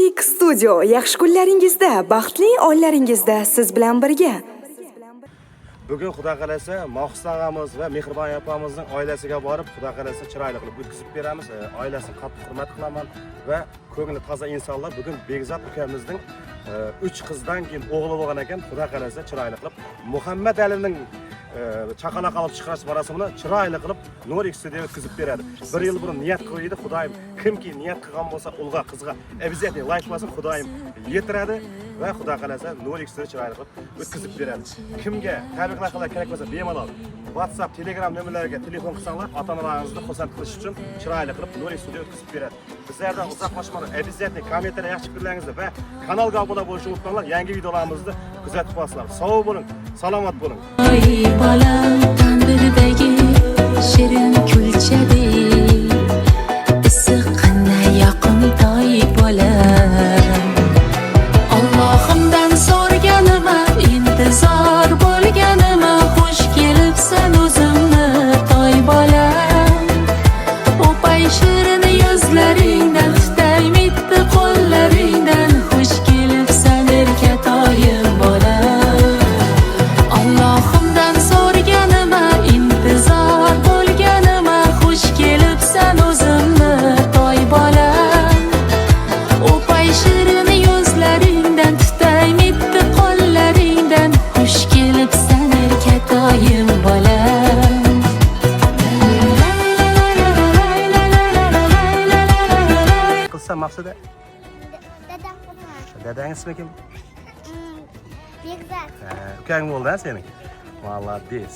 Music Studio yaxshi kunlaringizda, baxtli onlaringizda siz bilan birga. Bugun Xudo qalasa Mohsin og'amiz va Mehribon opamizning oilasiga borib, Xudo qalasa chiroyli qilib o'tkazib beramiz. Oilasini qattiq hurmat qilaman va ko'ngli toza insonlar bugun Begzod ukamizning 3 qizdan keyin o'g'li bo'lgan ekan. Xudo qalasa chiroyli qilib Muhammad Alining chaqaloq olib chiqarish marosimini chiroyli qilib Nur X'da o'tkazib beradi. 1 yil burun niyat qo'ydi, Xudoyim kimki niyat qilgan bo'lsa, ulg'a qizga обязательно like bo'lsin, Xudoyim yetiradi va Xudo qalasa Nur X'da chiroyli qilib o'tkazib beradi. Kimga tabriklar qilib kerak bo'lsa, bemalol WhatsApp, Telegram nomerlariga telefon qilsanglar, ota-onalaringizni xursand qilish uchun chiroyli qilib Nur X'da o'tkazib beradi. Bizlardan uzoqlashmani obязательно kommentariyga yaxshi fikrlaringizni va kanalga obuna bo'lishni unutmanglar. Yangi videolarimizni kuzatib borsizlar. Sog' bo'ling, salomat bo'ling. Balam tandirdagi shirin kulchadek issiq qanday yoqimtoy bolam. Allohimdan so'rganima intizor bo'lganima xush kelibsan o'zimni toy bolam. O'pay shirin yuzlaringdan tutay mitti qo'llaringdan xush kelibsan erkatoyim bolam. Allohimdan so'rganima intizor bo'lganima xush kelibsan o'zimni toy bolam. O'pay shirin yuzlaringdan tutay mitti qo'llaringdan xush kelibsan erkatoyim bolam. Qilsa maqsada Dadam qilgan. dadang ismi kim? Begzod. Ukang bo'ldi sening. Молодец.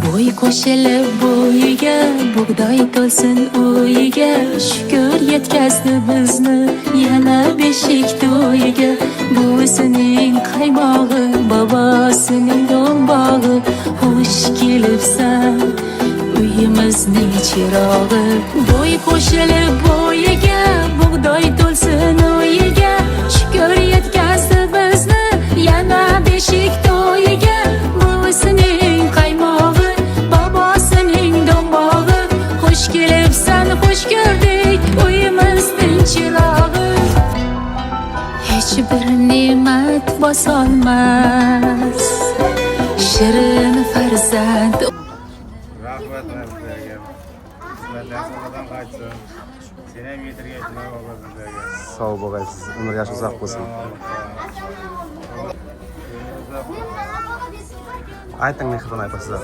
Bo'y qo'shilib bo'yiga bug'doy to'lsin uyiga shukr yetkazdi bizni yana beshik to'yiga. Buvisining qaymog'i bobosining do'mbog'i xush kelibsan uyimizning chirog'i. Bo'y qo'shilib bo'yiga bug'doy to'lsin uyiga shukr yetkazdi bizni yana beshik to'yiga. Buvisining qaymog'i bobosining do'mbog'i xush kelibsan xush ko'rdik uyimizning chirog'i. Hech bir ne'mat bosolmas shirin farzand. Rahmat sizlarga. Xizmatlaringizdan qaytsin. Sen ham yetirga yetmay sizlarga. Sog' bo'lasiz, umr yoshi uzoq bo'lsin. Ayting Mehribon opa sizlar.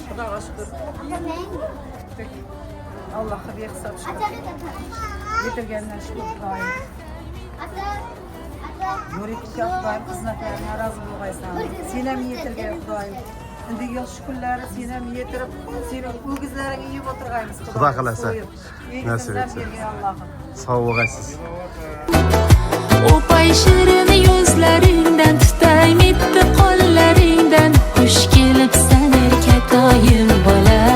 Xudoga shukr. Allohga behisob shukr. Yetirgandan shukr Xudoyim. Nurikka Xudoyim xizmatlaringga rozi bo'lg'aysan. Sen ham yetirgan Xudoyim. Endi yaxshi kunlari sen ham yetirib, seni o'gizlaringga yeb o'tirg'aymiz. Xudo qalasa. Nasib etsin. Allohim. Sog' bo'lasiz. O'pay shirin yuzlaringdan tutay mitti qo'llaringdan xush kelibsan erkatoyim bolam.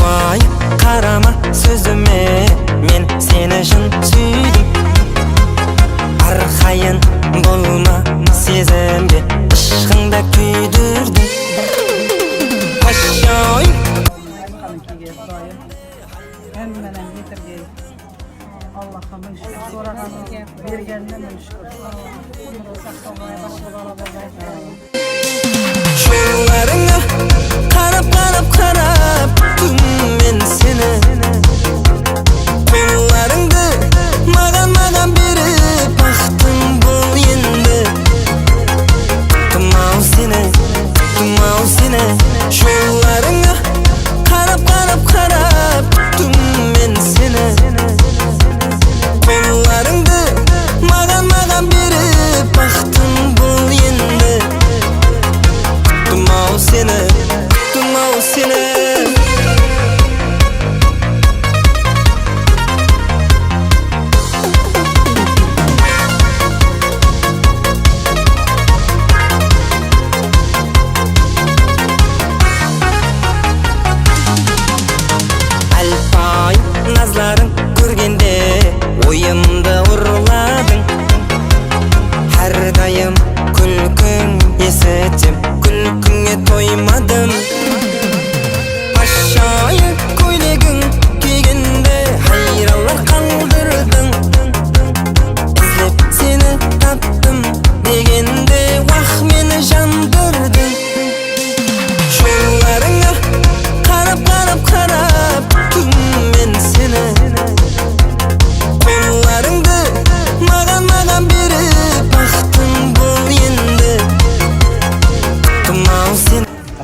Voy qarama so'zime men seni shin suydim. Arxayin bo'lma sezimga ishqingda kuydirdim. Ashoy Qanqiga Xudoyim. Hammadan yetirgay. Allohga ming shukr. So'raganimga berganidan ming shukr. Umr saqlamay boshqa sho'llaringga qarab men seni qo'llaringda magan berib baxtim bo'l endi. Tumov seni sho'llaringga qarab men seni qo'llaringda magan berib baxtim bo'l endi. Tumov seni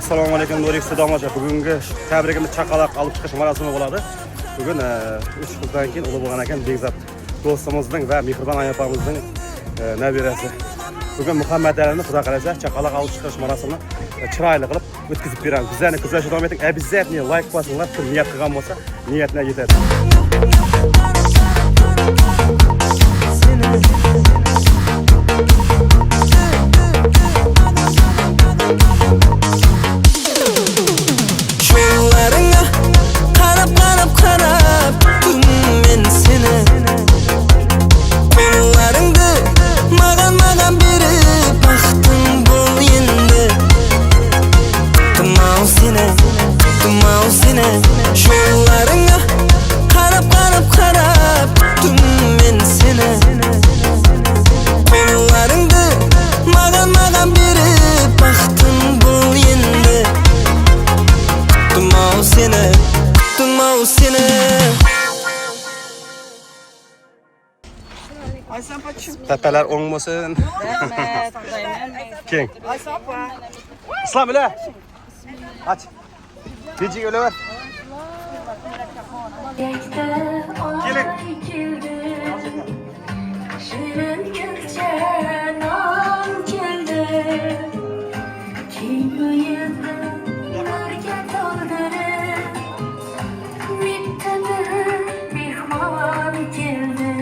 Assalomu alaykum Nurik Sidomacha. Bugungi tabrikimiz chaqaloq olib chiqish marosimi bo'ladi. Bugun 3 kundan keyin ulug' bo'lgan ekan Bekzod do'stimizning va Mehribon opamizning nabirasi. Bugun Muhammad Alini xudo qalasa chaqaloq olib chiqish marosimini chiroyli qilib o'tkazib beramiz. Bizlarni kuzatishda davom eting. Обязательно like bosinglar, kim niyat qilgan bo'lsa, niyatına yetadi. Şollaringga qarab turdim men seni. Qo'llaringni magan berib baxtim bo'l endi. Tumov seni. Şollaringga qarab turdim men seni. Qo'llaringni magan berib baxtim bo'l endi. Tumov seni. Aysan paçım. Tepeler o'ng bo'lsin. Rahmet. Keng. Aysan pa. Islom bila. Aç. Bejik o'laver. Keling. Shirin gulcha nom keldi. Keng uyuzni nurga to'ldirib, bittadir mehmon keldi.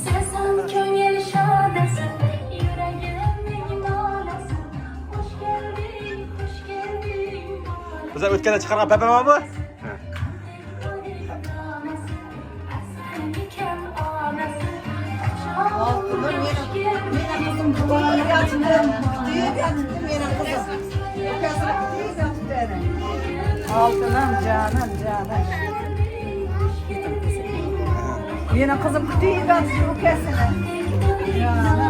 Sezam ko'ngil shodasi, yuragimning nolasi. Xush kelding. Bizlar o'tkanda chiqargan papama bu? Altınım canım. Benim kızım kutuyu kaçtı bu kesine. Canım.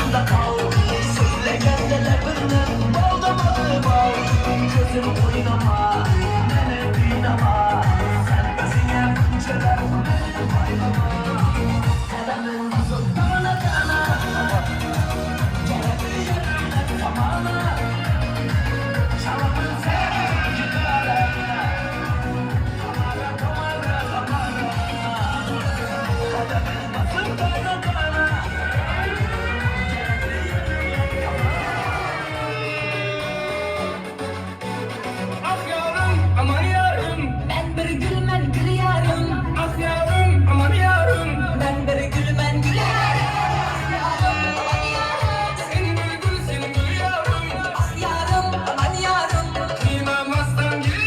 Yanımda kal, söylegende lebirini Baldamadı bal, gözüm oynama Nene oynama, sen özüne penceler Beni baylama, kademin sultanı kana Gelebilir yerine tamana Çalımın seni gitarı Kamara kamara kamara Kademin sultanı kana Ah yarım, aman yarım Ben bir gülmen gül yarım Ah yarım, aman yarım Ben bir gülmen gül yarım Seni bir gül, seni gül yarım Yarım aman yarım Kıymamazsan geliyorum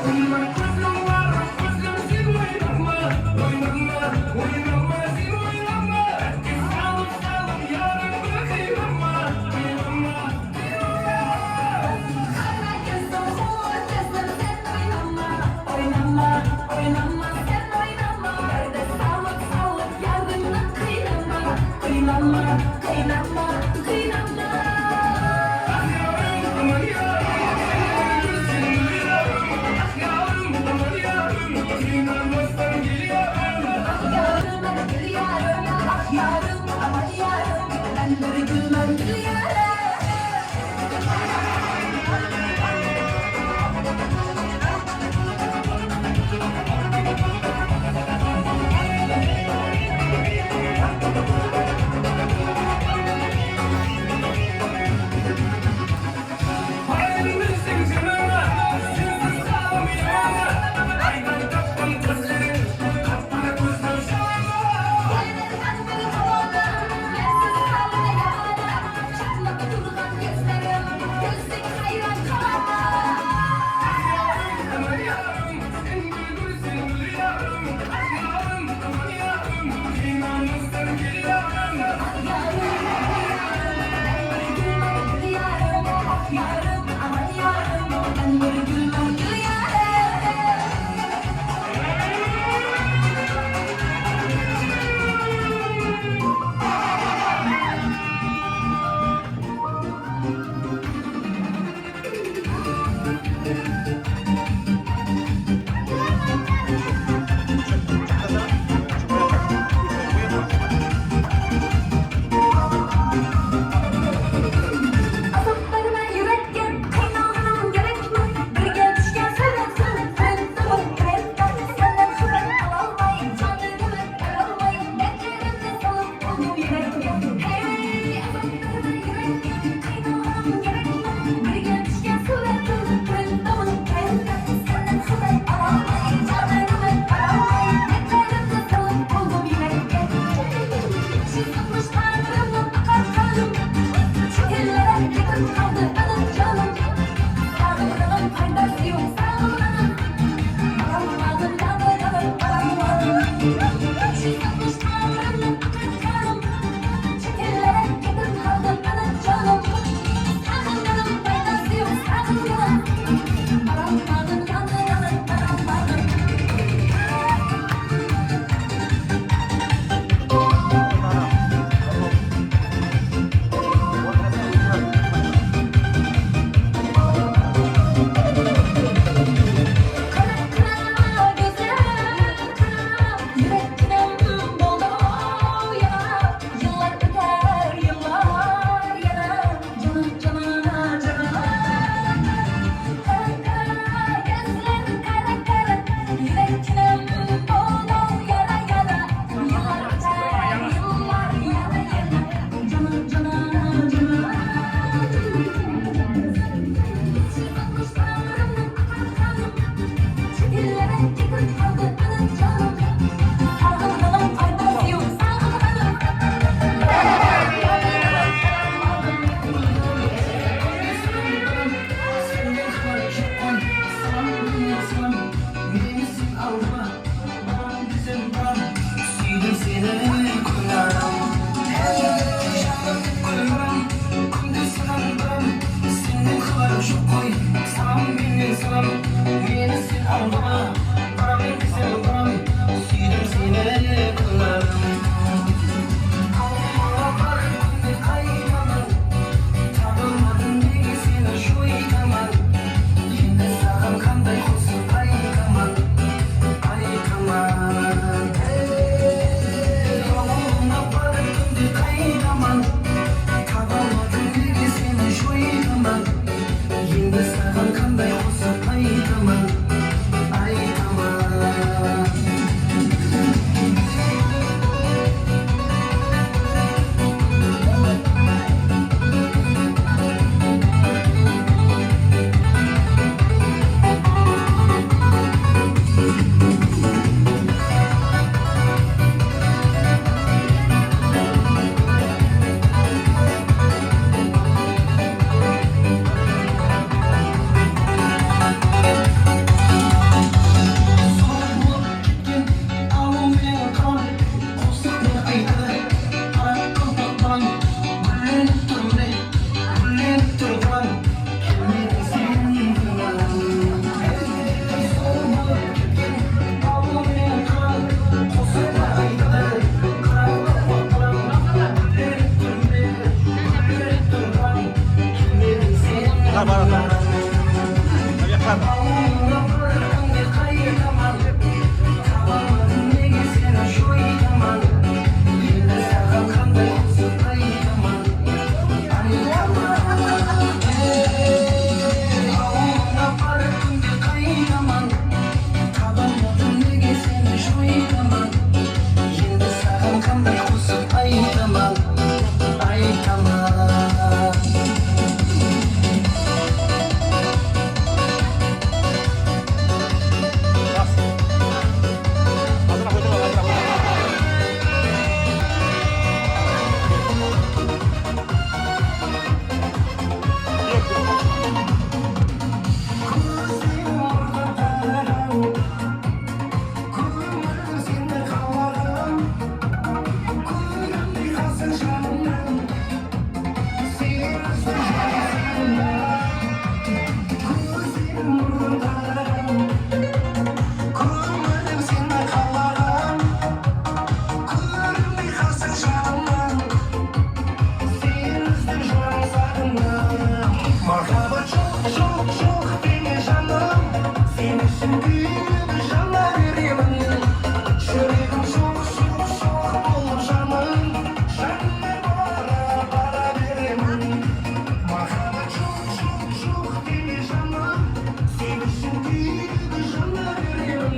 Oynama kızım var, kızım sen oynama Oynama, oynama sen oynama Salım salım yarım kıymama Kıymama, Ana gözüm o gözüm sen oynama Oynama, oynama sen oynama Yerde sağlık sağlık yarını kıynama Kıynama, kıynama, kıynama ah yarım, aman yarım Seni bir gül, seni gül yarım Ah yarım, aman yarım Kıymamazsan geliyorum Yarım ben gül yarım Ah yarım aman yarım Ben bir gülmen gül yarım Hayırlısın canıma, sensiz kalmayacağım Aydan kaptım gözlerin, kapına kuzum şanıma Sen bir oğlum Bensiz kalmayana qanday qo'shiq aytaman, aytaman. Merhaba çok çok çok beni canım, seni şimdi canla veririm. Şöyle çok çok çok ol canım, seninle bara veririm. Merhaba çok çok çok beni canım, seni şimdi canla veririm.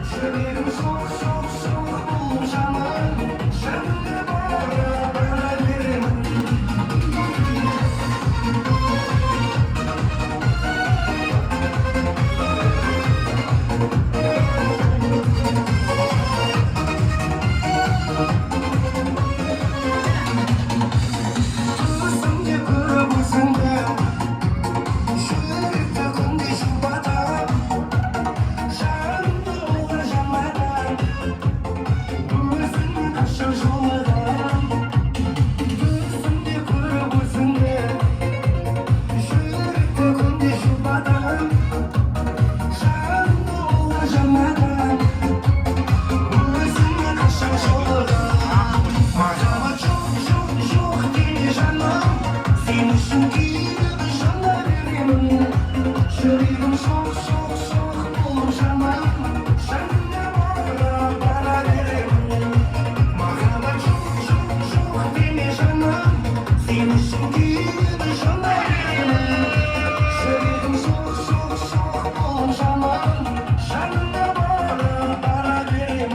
Şöyle çok çok çok ol canım, seninle bara veririm. Merhaba çok çok çok beni canım, seni şimdi canla veririm. Şöyle çok çok çok ol canım, seninle bara veririm. Merhaba çok çok çok beni canım, seni şimdi canla veririm. Şöyle çok çok çok ol canım, seninle bara veririm.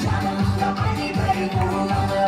Yanımda beni kurmalı.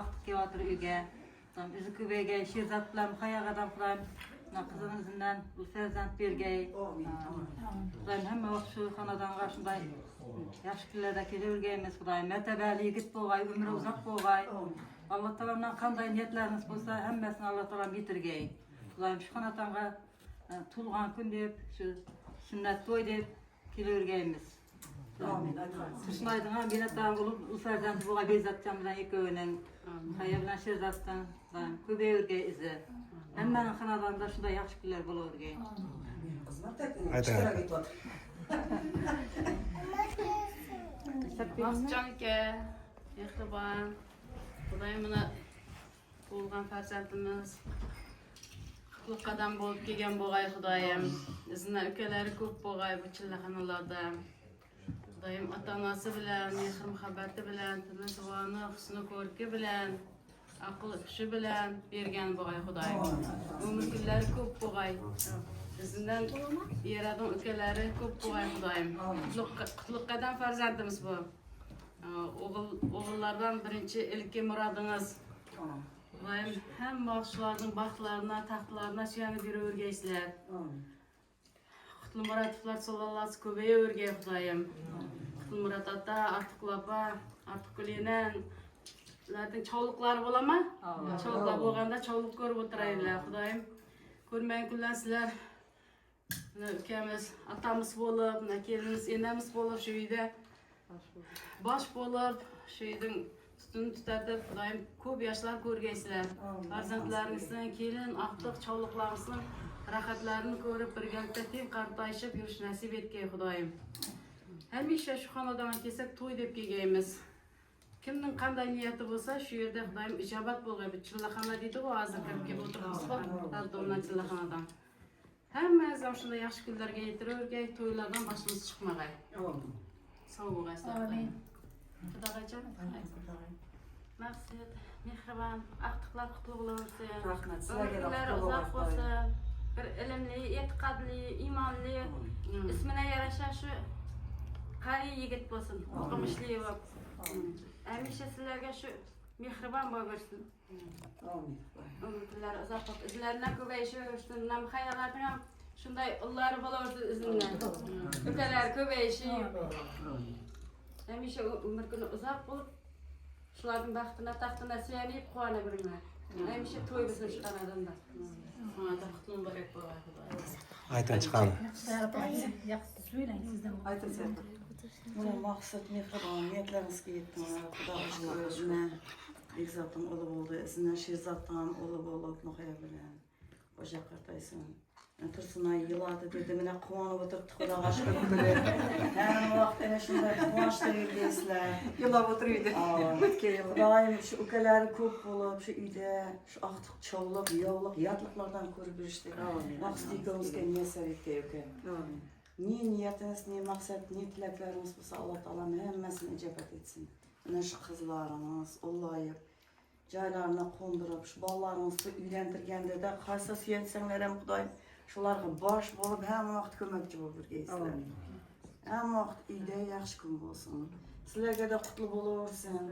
aktık kevatır üge. Bizi kübege, şirzat bilen hayagadan Kudayım. Kızımızdan bu ferzant bergey. Kudayım hemme vaqt şu xanadan qarşınday yaxşı killarda kelirgeymiz Kudayım. Mertebeli yigit boğay, ömrü uzak boğay. Allah Taala'dan qanday niyetleriniz bolsa hemmesini Allah Taala bitirgey. Kudayım şu xanadanğa tulğan gün dep, şu sünnet toy dep kelirgeymiz. Tuşlaydın ha, biletlerin olup bu ferzantı boğay bezatacağım bilen ekövünün. Hayya bilen şerzattan köbe örgey izi. Hemmenin xanadanında şunda yaxşı günler bol örgey. Mahcan ike, Mehriban, Kudayımına bulgan farzandımız, kutlu kadam bolup kelgen boğay Kudayım. Izına ökeleri köp boğay bu çillahanalarda. Kudayım ata-anası bilen, mehr muhabbeti bilen, temiz zıvanı, husnu körkü bilen, akıl öpüşü bilen bergen boğay Kudayım. Ömür günleri köp boğay. Bizden yaradın ökeleri köp boğay Kudayım. Kutlu kadam farzandımız bu. Oğullardan birinci ilki muradınız. Kudayım hem bağışlarının baxtlarına, taxtlarına şiyanı bir örgeysizler. Kutlu Muratovlar solalası köbeye örgey Kudayım. Kutlu Murat ata, Artıklapa, Artıkulinen, ularning çoğulukları bolama? Çoğuluklar bolganda çoğuluk görüp oturaylar Kudayım. Görmeyen günler sizler ülkemiz atamız bolup, kelimiz enemiz bolup şu uyda baş bolup, şu uydun üstünü tutardıp, Kudayım köp yaşlar görgeysizler. Farzandlarinizdan kelin, aktık çoğuluklarınızın rahatlarını görüp birgelikte tez qartayışıp yurish nasip etgey Kudayım. Hamisha şu xonadonga kelsak to'y deb kelgaymiz. Kimning qanday niyati bo'lsa, shu yerda Xudoyim ijobat bo'lgay. Bu chillaxona deydi-ku, hozir kelib o'tiribmiz-ku, Daltondan chillaxonadan. Hammamiz ham shunday yaxshi kunlarga yetiravergay, to'ylardan boshimiz chiqmagay. Sog' bo'lgaysizlar. Amin. Xudogajon. Maqsad, mehribon, aqtiqlar qutlug' bo'laversin. Rahmat. Sizlarga uzoq bo'lsin. Bir ilmli, e'tiqodli, iymonli, ismine yarasha shu qari yigit bo'lsin, o'qimishli bo'lib. Hamisha sizlarga shu mehribon bo'laversin. Amin. Umidlar uzoq bo'lib, izlaridan ko'payishaversin, hayotlarning ham shunday ullari bo'laversin izindan. Ukalar ko'payishib, hamisha umr kuni uzoq bo'lib, shularning baxtina, taxtina suyanib quvonaveringlar. Hamisha to'y bo'lsin shu xonadonda. Xonada qutlug' bo'lar bo'g'ay Xudoy. Aytan chiqadi. Yaxshi söyleyin sizden. Aytasiz. Buna maqsad mehribon niyatlaringizga yetdinglar. Xudo o'zine Bekzatning o'g'li bo'ldi. Sizning Sherzatdan o'g'li bo'lib, Nuhaya bilan o'sha qartaysan. Tursunay yiladi dedi, mena quvonib o'tiribdi Xudoga shukr qilib. Hamma vaqt ana shunday quvonchda yurgaysizlar. Yilab o'tiribdi. Xudoyim shu ukalari ko'p bo'lib, shu uyda shu aqtiq chovliq, yovliq, yotliqlardan ko'rib yurishdi. Maqsad ikkovimizga niyat etdi uka. Ne niyetiniz, ne maksat, ne tilaklarınız olsa Allah Teala hemmesini icabet etsin. Ana şu kızlarınız, olayıp, caylarına kondurup, şu ballarınızı uylendirgende de kaysa süyensenler hem Kudayım, şularga baş bolup hem vaqt kömekçi bolur geysizler. Hem vaqt uyda yaxshi kun bolsun. Sizlerge de kutlu bolursun.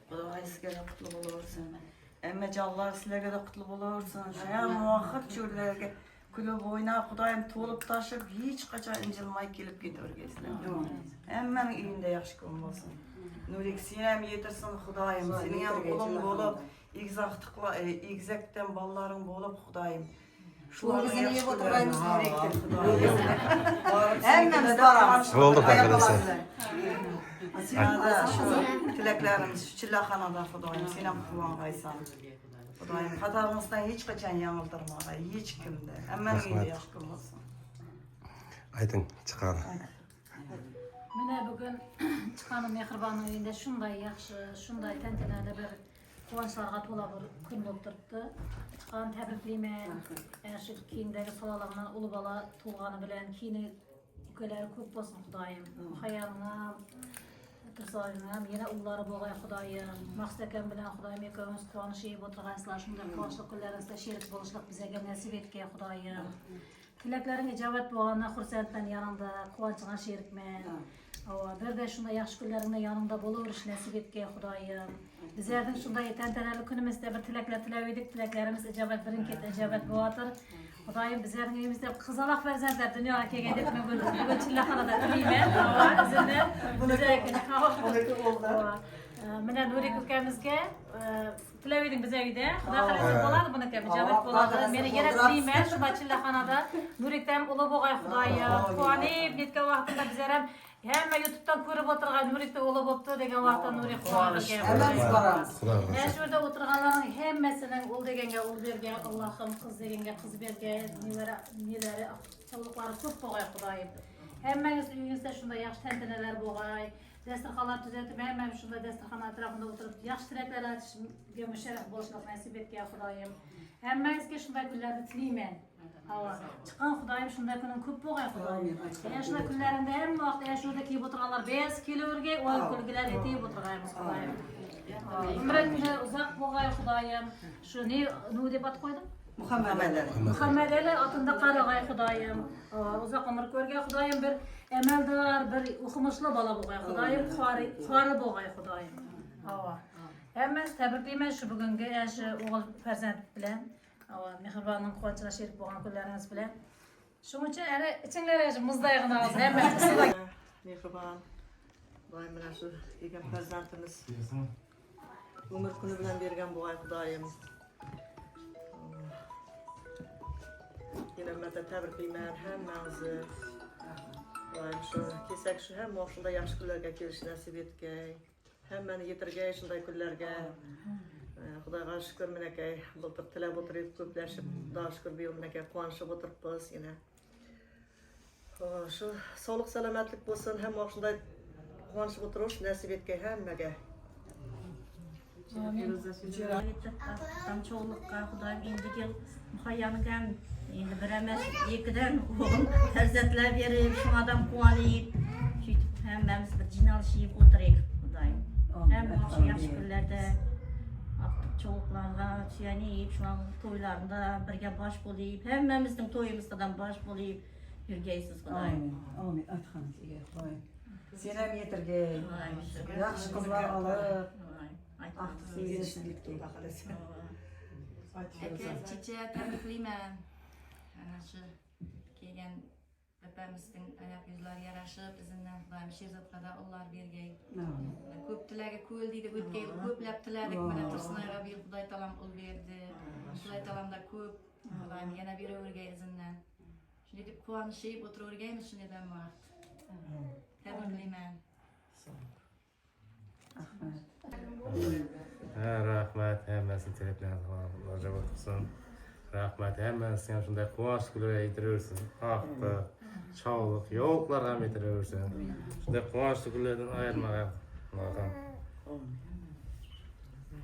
Kuday sizge de kutlu bolursun. Emme canlar sizlerge de kutlu bolursun. Hem vaqt çürlerge kulüp oyna Kudayım tolup taşıp hiç kaça incilmay kelip gidiyorgeysizler. Hemmenin uyunda yaxshi kun bolsun. Nurik sinem yetirsin Kudayım. Senin hem kulun bolup, igzakten balların bolup Kudayım. Şularga yaxshi o'tiraymiz Nurikdir Kudayım. Hemmemiz baramiz. Bo'ldi faqat. Senada şu tilaklarimiz şu chillaxonada Kudayım. Sen ham quvongaysan. Kudayım qatarımızdan hiç kaçan yanıldırmağa, hiç kimde. Hemen iyi yaxshi kun bolsun. Aytan chiqadi. Mene bugün çıkanım Mehriban'ın evinde şunday yaxşı, şunday tenteneli bir kuvonçlarga to'la bir kun bo'lib turibdi. Çıkan tabrikleymen, şu kiyindagi salalarından ulu bala to'lgani bilen kiyini ukalari ko'p bo'lsin Xudoyim. Hayalingam, Tursoyingam, yana ullari bo'lg'ay Xudoyim. Maqsad akam bilan Xudoyim ikkovimiz quvonishib o'tirgansizlar. Shunday quvonchli kunlaringizda sherik bo'lishlik bizga nasib etgay Xudoyim. Tileklerin icabet boğanına xursentmen yanında, kuvançına şerikmen. Bir de şunda yaxşı günlerinde yanında bolur, nasip etke Xudayım. Bizlerden şunda tantanali günümüzde bir tilekler tileydik, tileklerimiz icabet birinket icabet boğatır. Xudayım bizlerin evimizde kızalak verzentler dünyaya kelgen etme bugün çillaxanada tileymen. Izinden bize Mine Nuri kökemizge tileydik bize gide. Xuda xalası boladı bunu ke icabet boladı. Meni yere tileymen şunda çillaxanada. Nuri'den ulu boğay Xudayım. Kuanip netke vaqtında bizlerim hem YouTube'dan ko'rib o'tirgan Nurikda o'g'li bo'pti degan vaqtda Nurik Xudoga şurada o'tirganlarning hammasining ul deganga ul bergan, Allohim qiz deganga qiz bergan, nelari sog'liqlari ko'p bo'lg'ay Xudoyim. Hammangiz uyingizda shunday yaxshi tantanalar bo'lg'ay, dasturxonlar tuzatib, hammam shunday dasturxon atrofida o'tirib yaxshi tilaklar aytishga musharraf bo'lishni nasib etgan Xudoyim. Hammangizga shunday kunlarni tilayman. Çıkan Xudayım şunda günün köp boğay Xudayım. Şunda günlerinde hem vaqt şurada kiyip oturganlar 5 kilo örgey, o külgiler etiyip oturgayımız Xudayım. Ömret günü uzak boğay Xudayım. Şu ne dep at koydum? Muhammed Ali atında qaragay Xudayım. Uzak ömür görgey Xudayım bir emeldar, bir uqumuşlu bala boğay Xudayım. Xari boğay Xudayım. Hemmez təbrikliymen şu bugünkü oğul farzand bilen. Mehribanın kuvançına şerik boğan kullarınız bilen. Şunun için içinlere muzdayığını alsın. Hemen kısıda. Mehriban. Xudayım bilen şu egen farzandimiz. Ömür günü bilen bergen boğay Xudayım. Yine mete təbrikliymen hemmenizi. Xudayım şu kesek şu hem oşunda yaxşı günlerge keliş nasip etkey. Hemmeni yetirgey şunday günlerge. Xudayga şükür minekey, bultur tilep oturup köpleşip, daha şükür bir yıl minekey kuanışıp oturupuz yine. Şu sağlık selametlik bolsun, hem oşunday kuanışıp oturuş nasip etkey hemmege. Tam çoğunlukka Xudayım indi yıl muhayyanıgan, endi bir emas, ikiden oğul farzandlar berip, şunadan kuanıyıp, şuytup hemmemiz bir jinalışıp oturayık Xudayım. Hem şu yaxşı günlerde çoğuklarga suyanıp, şu an toylarında birge baş bolayıp, hemmemizin toyumuzdan baş bolayıp yürgeysiz Xudayım. Amin. Atxanız ege Xudayım. Senem yetirgey, yaxşı kızlar alıp, artık sevgilişlik deyip bakalım. Çiçeğe təbrikliymen. Şu kelgen Bepemizin ayak yüzleri yaraşıp, izinden Xudayım Şehzatqa da onlar bergey. Köp tilege köl deydi, ötkey köplep tiledik. Mene Tursunayga bir Xuday talam ul berdi. Xuday talam da köp. Xudayım yana bir örgey izinden. Şunu dip kuanışıp otur örgeymiz şunu ben vaqt. Təbrikliymen. Rahmet, hemmesini telepleriniz hoca olsun. Rahmet, hemmesini şunday kuanç gülüre yitiriyorsun. Hakkı, çağlık, yoğuklar hem yitiriyorsun. Şunday kuançlı güllerden ayırmağa.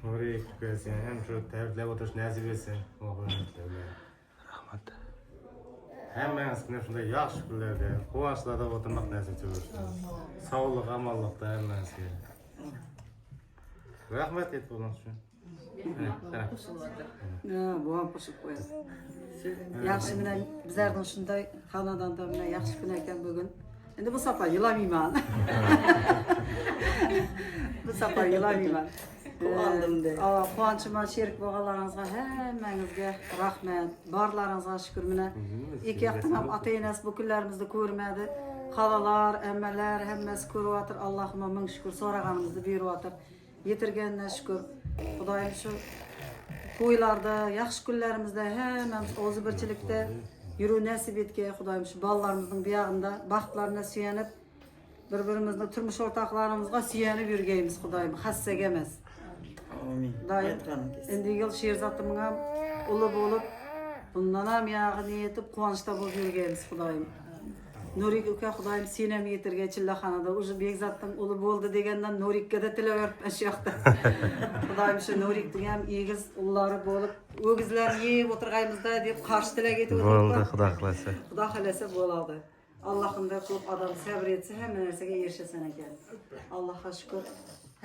Oraya küpesin, hem şu tebrikler oturuş nasip etsin. Rahmet. Hemmesini şunday yaxşı güllerde, kuançlarda oturmak nasip ediyorsun. Sağlık, amallıkta hemmesini. Rahmet et bulan şu. Buam qo'shib qo'yadi. Yaxshi bilan bizlarning shunday xonadonda bilan yaxshi kun ekan bugun. Endi bu safar yilamayman. Bu safar yilamayman. Quvonchimdan sherik bo'lganlaringizga hammangizga rahmat. Barlaringizga shukr. Mana ikki yoqdan ham ota-onasi bu kunlarimizni ko'rmadi. Xalalar, ammalar hammasi ko'ryapti. Allohga ming shukr, so'raganimizni beryapti. Yetirgandan shukr. Xudayim şu to'ylarda, yaxshi kunlarimizda hammamiz o'zibirchilikda yuru nasib etgan Xudayim şu bolalarımızın buyog'ida baxtlarına suyanib, bir-birimizni turmush o'rtoqlarimizga suyanib yurgaymiz Xudayim, xassak emas. Amin. Xudayim endi yil Sherzodimning ham uli bo'lib, bundan ham yog'ini yetib quvonchda bo'lib yurgaymiz Xudayim. Nurik uka Xudayim senem yetirge chillaxonada o'sha Bekzatning uli bo'ldi deganda Nurikka da tilaverib shu yoqda. Xudayim shu Nurikning ham egiz ullari bo'lib, o'gizlarni yeb o'tirgaymizda deb qarshi tilak etib o'tirdi. Bo'ldi, Xudo xolasa. Xudo xolasa bo'ladi. Allohimda ko'p odam sabr etsa, hamma narsaga erishasan ekan. Allohga shukr.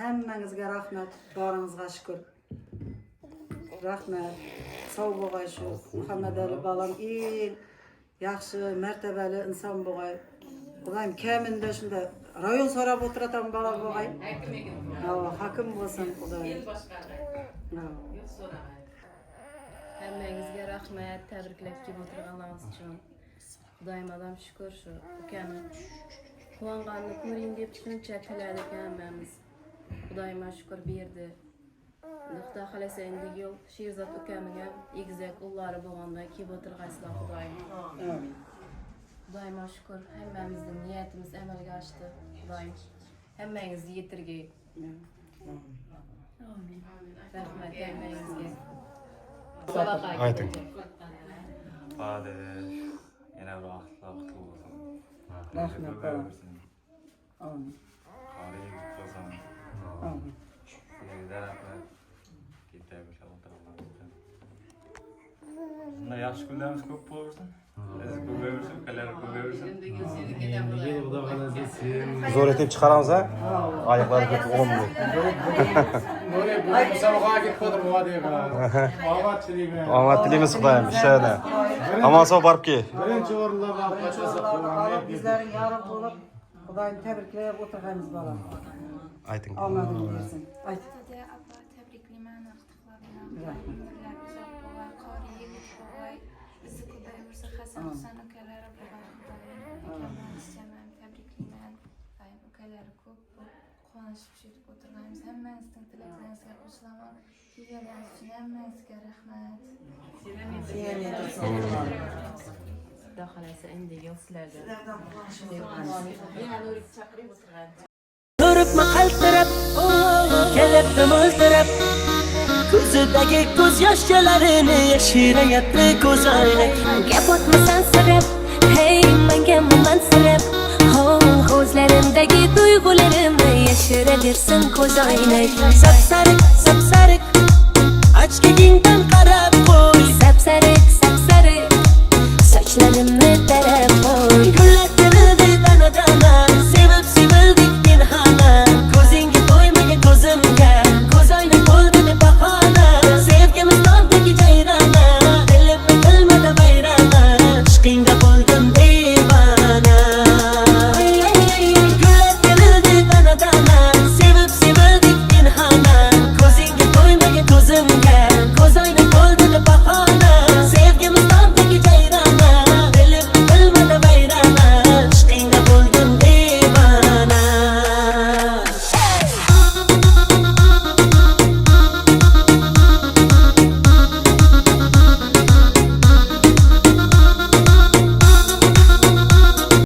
Hammangizga rahmat, boringizga shukr. Rahmat. Sog' bo'lg'ay shu Muhammad Ali balam yaxshi, martabali inson bo'lg'ay. Xudoyim kamida shunda rayon so'rab o'tiratan bola bo'lg'ay. Hokim bo'lsin Xudoyim. Hammangizga rahmat, tabriklab kelib o'tirganlaringiz uchun. Xudoyim odam shukr shu ukani quvonganini ko'ring deb shuncha tiladik hammamiz. Xudoyim shukr berdi. Xudo xolasa endi yo'l Sherzod ukamiga egizak ullari bo'lganda kelib o'tirgaysizlar Xudoyim. Amin. Xudoyim shukr, hammamizning niyatimiz amalga oshdi. Xudoyim hammangizni yetirgay. Amin. Rahmat hammangizga. Ayting. Hadi yana bir vaqt olsun. Rahmat. Amin. Qari qo'zon. Amin. Sizlarga rahmat. Ketay inshaalloh. Shunday yaxshi kunlarimiz ko'p bo'lsin. Siz ko'paversin, ukalar ko'paversin. Xudo xolasa sen Zo'r etib chiqaramiz ha. Oyoqlari ko'p o'g'imli. Böyle bu musobaqa ketib qo'ydim vodiga. Omad tilayman. Omad tilaymiz Xudoyim ishlarni. Omon sog' borib kel. Birinchi o'rinlardan qochasa Bizlerin yarım olup Xudoyim tabriklab o'tirganmiz bola. Ayting. Omadini bersin. Ayt. Dada apa tabriklayman aqtiqlar bilan. Umrlar uzoq bo'lay, qori yigit bo'lay. Bizni ko'payversa Hasan Husan ukalari bo'lay. Ukamdan tabriklayman. Ukalari ko'p quvonishib shetib o'tirganmiz. Hammangizning tilaklaringizga qo'shilaman. Kelganingiz uchun hammangizga rahmat. Xudo xolasa endi yo'l sizlarda. Ko'ribmi qaltirab, kelibdi mo'ltirab. Ko'zidagi ko'z yoshlarini yashirayapti ko'zoynak. Gap o'tmasan sirab, hey menga mansirab. Ko'zlarimdagi tuyg'ularimni yashiraversin ko'zoynak. Sapsariq, sapsariq, ochligingdan qarab qo'y. Sapsariq, sapsariq, sochlarimni tarab qo'y. Gullar